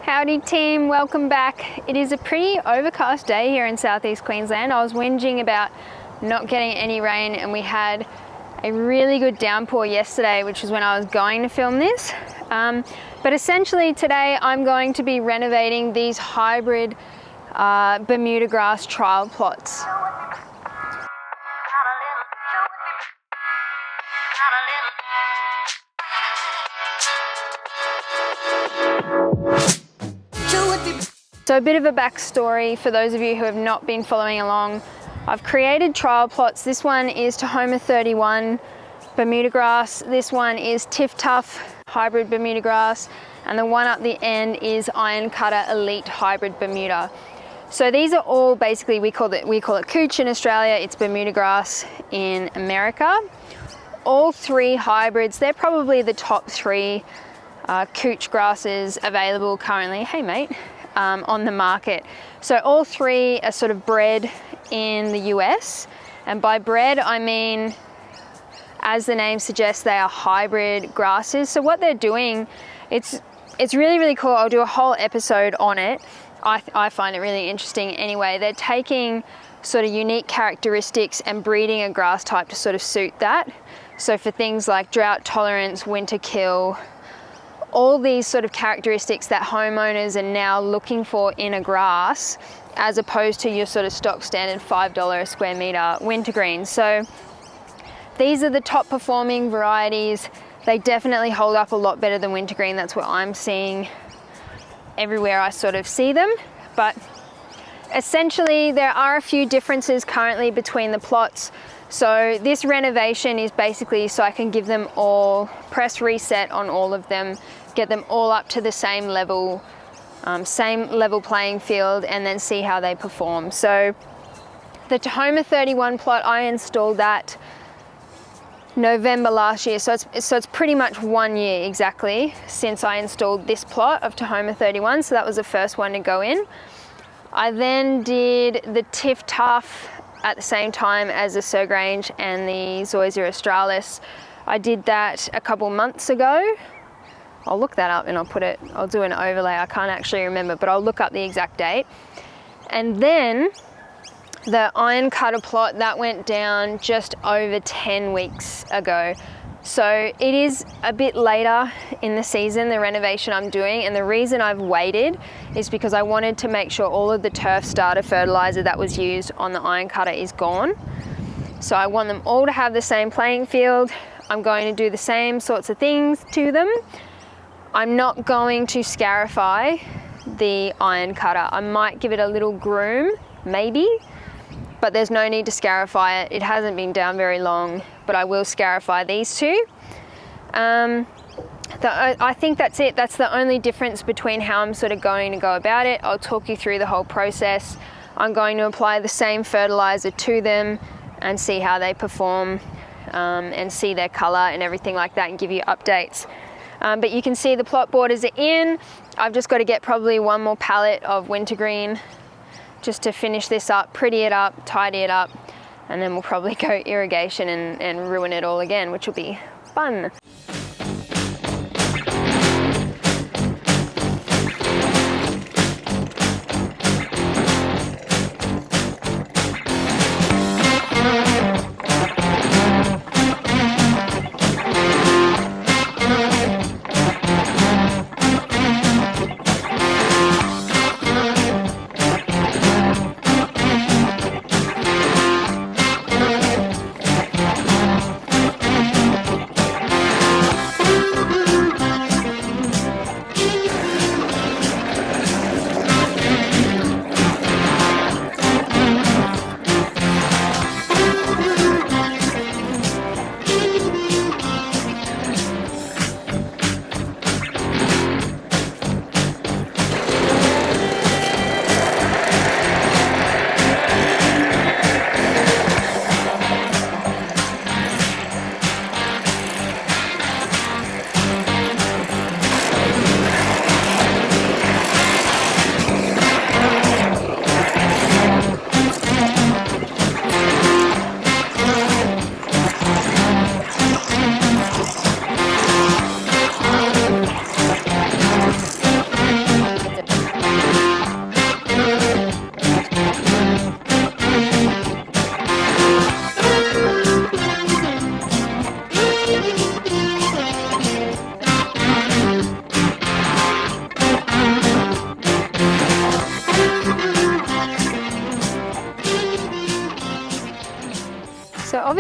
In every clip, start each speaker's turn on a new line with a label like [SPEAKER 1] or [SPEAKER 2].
[SPEAKER 1] Howdy team, welcome back. It is a pretty overcast day here in southeast Queensland. I was whinging about not getting any rain and we had a really good downpour yesterday, which is when I was going to film this. But essentially today I'm going to be renovating these hybrid Bermuda grass trial plots. So a bit of a backstory for those of you who have not been following along. I've created trial plots. This one is Tahoma 31 Bermuda grass. This one is TifTuf hybrid Bermuda grass. And the one up the end is IronCutter Elite hybrid Bermuda. So these are all basically, we call it cooch in Australia. It's Bermuda grass in America. All three hybrids, they're probably the top three cooch grasses available currently. Hey mate. On the market. So all three are sort of bred in the US, and by bred I mean, as the name suggests, they are hybrid grasses. So what they're doing, it's really cool. I'll do a whole episode on it. I find it really interesting anyway. They're taking sort of unique characteristics and breeding a grass type to sort of suit that. So for things like drought tolerance, winter kill, all these sort of characteristics that homeowners are now looking for in a grass, as opposed to your sort of stock standard $5 a square meter wintergreen. So these are the top performing varieties. They definitely hold up a lot better than wintergreen. That's what I'm seeing everywhere I sort of see them. But essentially there are a few differences currently between the plots. So this renovation is basically so I can give them all, press reset on all of them, get them all up to the same level playing field, and then see how they perform. So the Tahoma 31 plot, I installed that November last year. So it's pretty much 1 year exactly since I installed this plot of Tahoma 31. So that was the first one to go in. I then did the TifTuf at the same time as the Surgrange and the Zoysia australis. I did that a couple months ago. I'll look that up and I'll do an overlay. I can't actually remember, but I'll look up the exact date. And then the IronCutter plot, that went down just over 10 weeks ago. So it is a bit later in the season, the renovation I'm doing, and the reason I've waited is because I wanted to make sure all of the turf starter fertiliser that was used on the IronCutter is gone. So I want them all to have the same playing field. I'm going to do the same sorts of things to them. I'm not going to scarify the IronCutter. I might give it a little groom, maybe, but there's no need to scarify it. It hasn't been down very long, but I will scarify these two. I think that's it. That's the only difference between how I'm sort of going to go about it. I'll talk you through the whole process. I'm going to apply the same fertilizer to them and see how they perform, and see their color and everything like that, and give you updates. But you can see the plot borders are in. I've just got to get probably one more pallet of wintergreen just to finish this up, pretty it up, tidy it up, and then we'll probably go irrigation and ruin it all again, which will be fun.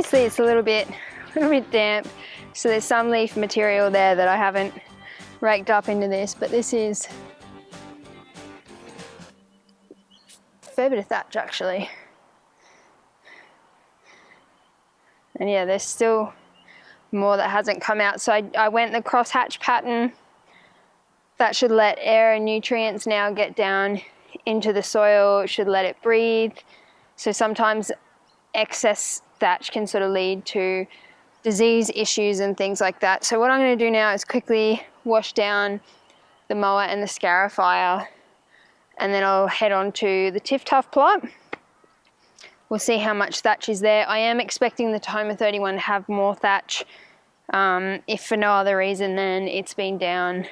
[SPEAKER 1] Obviously it's a little bit damp, so there's some leaf material there that I haven't raked up into this, but this is a fair bit of thatch actually. And yeah, there's still more that hasn't come out. So I went the crosshatch pattern. That should let air and nutrients now get down into the soil. It should let it breathe. So sometimes excess thatch can sort of lead to disease issues and things like that. So what I'm going to do now is quickly wash down the mower and the scarifier, and then I'll head on to the TifTuf plot. We'll see how much thatch is there. I am expecting the Tahoma 31 to have more thatch, if for no other reason than it's been down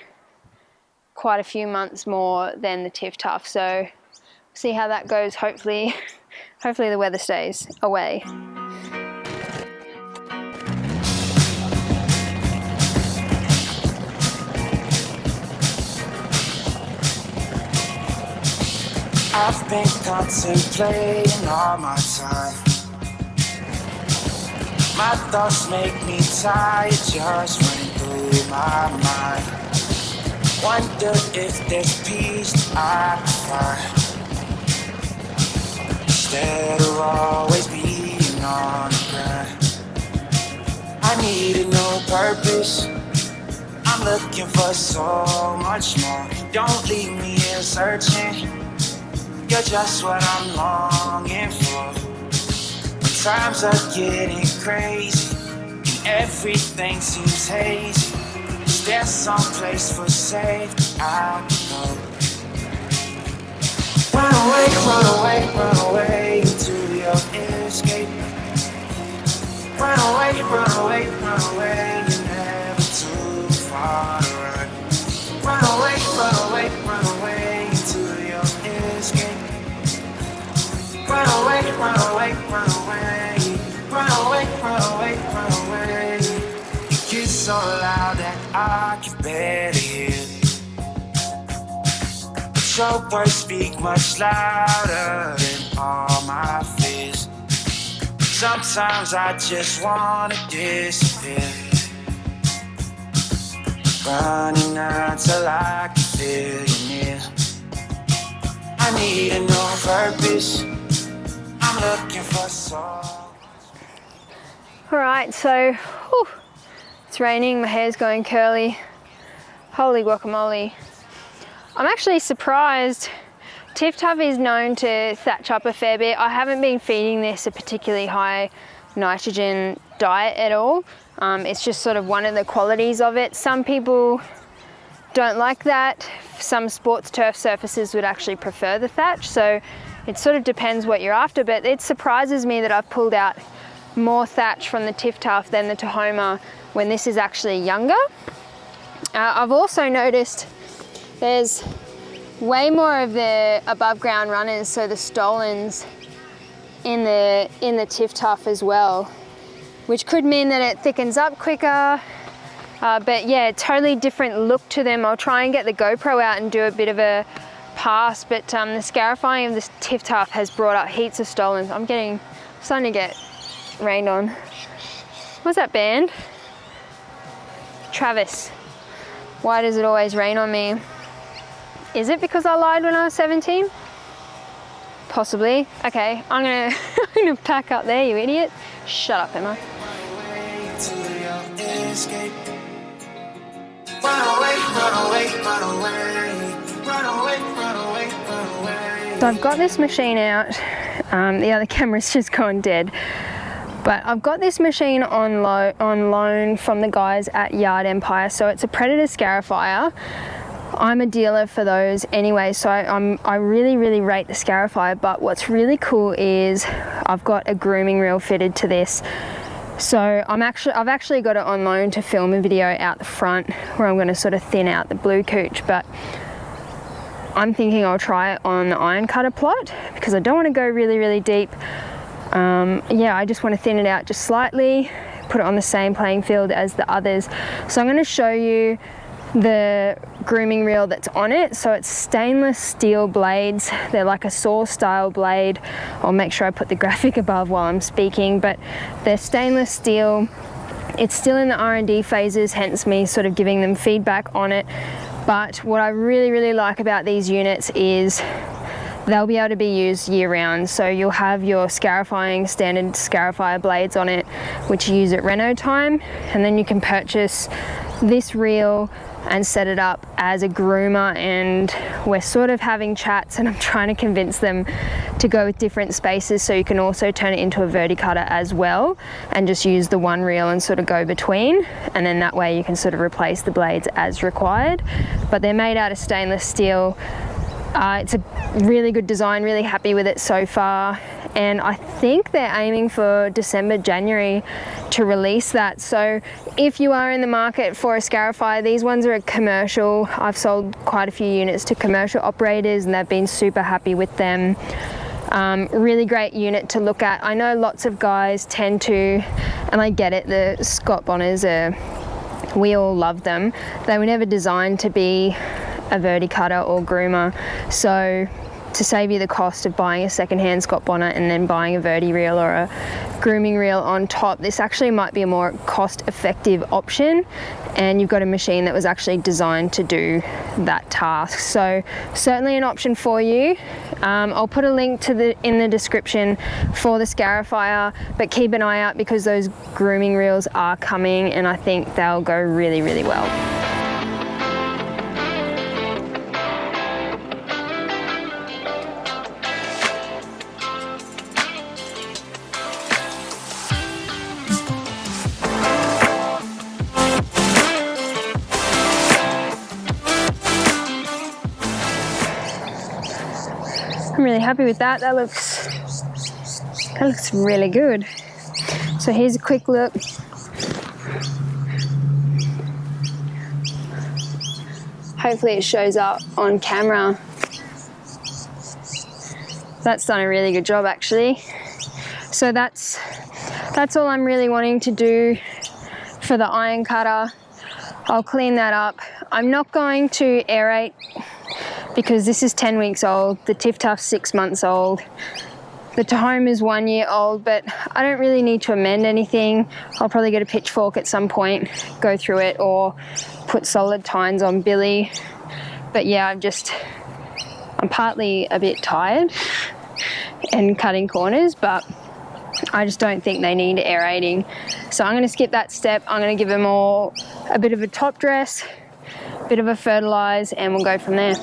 [SPEAKER 1] quite a few months more than the TifTuf. So see how that goes. Hopefully the weather stays away.
[SPEAKER 2] I've been contemplating all my time. My thoughts make me tired, just running through my mind. Wonder if there's peace I can find, instead of always being on the grind. I need a new purpose, I'm looking for so much more. Don't leave me here searching, you're just what I'm longing for. When times are getting crazy and everything seems hazy, is there some place for safety I can go? Run away, run away, run away into your escape. Run away, run away, run away, you're never too far to run. Run away, run away, run away into your escape. Run away, run away, run away. Run away, run away, run away. It gets so loud that I can barely hear. But your words speak much louder than all my fears. Sometimes I just wanna disappear, running until I can feel you near. I need a new purpose, I'm looking for soul.
[SPEAKER 1] Alright, so it's raining, my hair's going curly. Holy guacamole. I'm actually surprised. TifTuf is known to thatch up a fair bit. I haven't been feeding this a particularly high nitrogen diet at all. It's just sort of one of the qualities of it. Some people don't like that. Some sports turf surfaces would actually prefer the thatch, so it sort of depends what you're after, but it surprises me that I've pulled out more thatch from the TifTuf than the Tahoma when this is actually younger. I've also noticed there's way more of the above ground runners, so the stolons in the TifTuf as well, which could mean that it thickens up quicker. But yeah, totally different look to them. I'll try and get the GoPro out and do a bit of a pass, but the Scarifying of this TifTuf has brought up heaps of stolons. I'm starting to get rained on. What's that band? Travis. Why does it always rain on me? Is it because I lied when I was 17? Possibly. Okay, I'm gonna pack up there, you idiot. Shut up, Emma. So I've got this machine out. The other camera's just gone dead. But I've got this machine on loan from the guys at Yard Empire. So it's a Predator Scarifier. I'm a dealer for those anyway, so I really rate the Scarify. But what's really cool is I've got a grooming reel fitted to this. So I've actually got it on loan to film a video out the front where I'm going to sort of thin out the blue cooch, but I'm thinking I'll try it on the IronCutter plot because I don't want to go really deep. Yeah, I just want to thin it out just slightly, put it on the same playing field as the others. So I'm going to show you the grooming reel that's on it. So it's stainless steel blades. They're like a saw style blade. I'll make sure I put the graphic above while I'm speaking, but they're stainless steel. It's still in the R&D phases, hence me sort of giving them feedback on it. But what I really like about these units is they'll be able to be used year round. So you'll have your Scarifying standard Scarifier blades on it, which you use at reno time, and then you can purchase this reel and set it up as a groomer. And we're sort of having chats and I'm trying to convince them to go with different spaces, so you can also turn it into a verticutter as well and just use the one reel and sort of go between, and then that way you can sort of replace the blades as required. But they're made out of stainless steel. It's a really good design, really happy with it so far, and I think they're aiming for December, January to release that. So if you are in the market for a Scarify, these ones are a commercial. I've sold quite a few units to commercial operators and they've been super happy with them. Really great unit to look at. I know lots of guys tend to, and I get it, the Scott Bonners we all love them. They were never designed to be a verticutter or groomer, so to save you the cost of buying a secondhand Scott Bonner and then buying a verti reel or a grooming reel on top, this actually might be a more cost-effective option, and you've got a machine that was actually designed to do that task. So certainly an option for you. I'll put a link to in the description for the Scarifier, but keep an eye out because those grooming reels are coming and I think they'll go really well. I'm really happy with that. That looks really good. So here's a quick look. Hopefully it shows up on camera. That's done a really good job actually. So that's all I'm really wanting to do for the IronCutter. I'll clean that up. I'm not going to aerate because this is 10 weeks old, the TifTuf's 6 months old, the Tahoma is 1 year old, but I don't really need to amend anything. I'll probably get a pitchfork at some point, go through it, or put solid tines on Billy. But yeah, I'm partly a bit tired and cutting corners, but I just don't think they need aerating. So I'm going to skip that step. I'm going to give them all a bit of a top dress, a bit of a fertilise, and we'll go from there.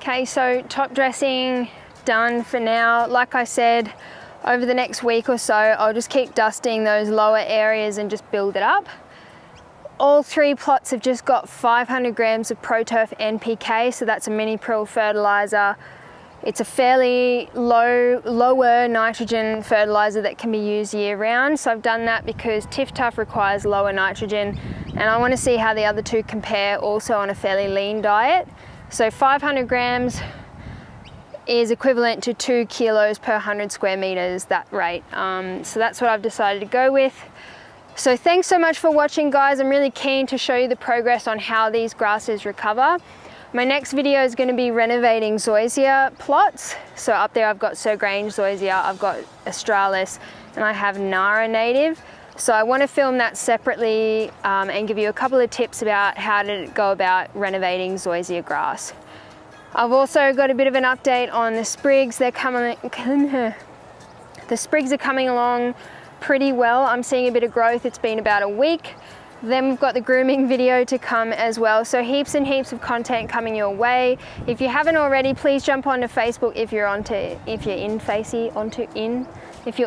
[SPEAKER 1] Okay, so top dressing done for now. Like I said, over the next week or so, I'll just keep dusting those lower areas and just build it up. All 3 plots have just got 500 grams of ProTurf NPK, so that's a mini prill fertilizer. It's a fairly lower nitrogen fertilizer that can be used year round. So I've done that because TifTuf requires lower nitrogen, and I want to see how the other two compare also on a fairly lean diet. So 500 grams is equivalent to 2 kilos per 100 square meters, that rate. So that's what I've decided to go with. So thanks so much for watching, guys. I'm really keen to show you the progress on how these grasses recover. My next video is going to be renovating zoysia plots. So up there I've got Sir Grange zoysia, I've got Australis, and I have Nara native. So I want to film that separately and give you a couple of tips about how to go about renovating zoysia grass. I've also got a bit of an update on the sprigs. The sprigs are coming along pretty well. I'm seeing a bit of growth. It's been about a week. Then we've got the grooming video to come as well. So heaps and heaps of content coming your way. If you haven't already, please jump onto Facebook if you're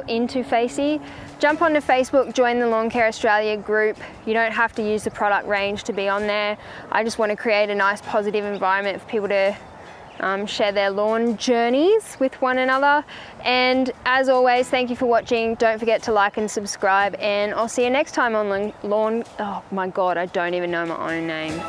[SPEAKER 1] into Facey. Jump onto Facebook, join the Lawn Care Australia group. You don't have to use the product range to be on there. I just want to create a nice positive environment for people to share their lawn journeys with one another. And as always, thank you for watching. Don't forget to like and subscribe, and I'll see you next time on oh my God, I don't even know my own name.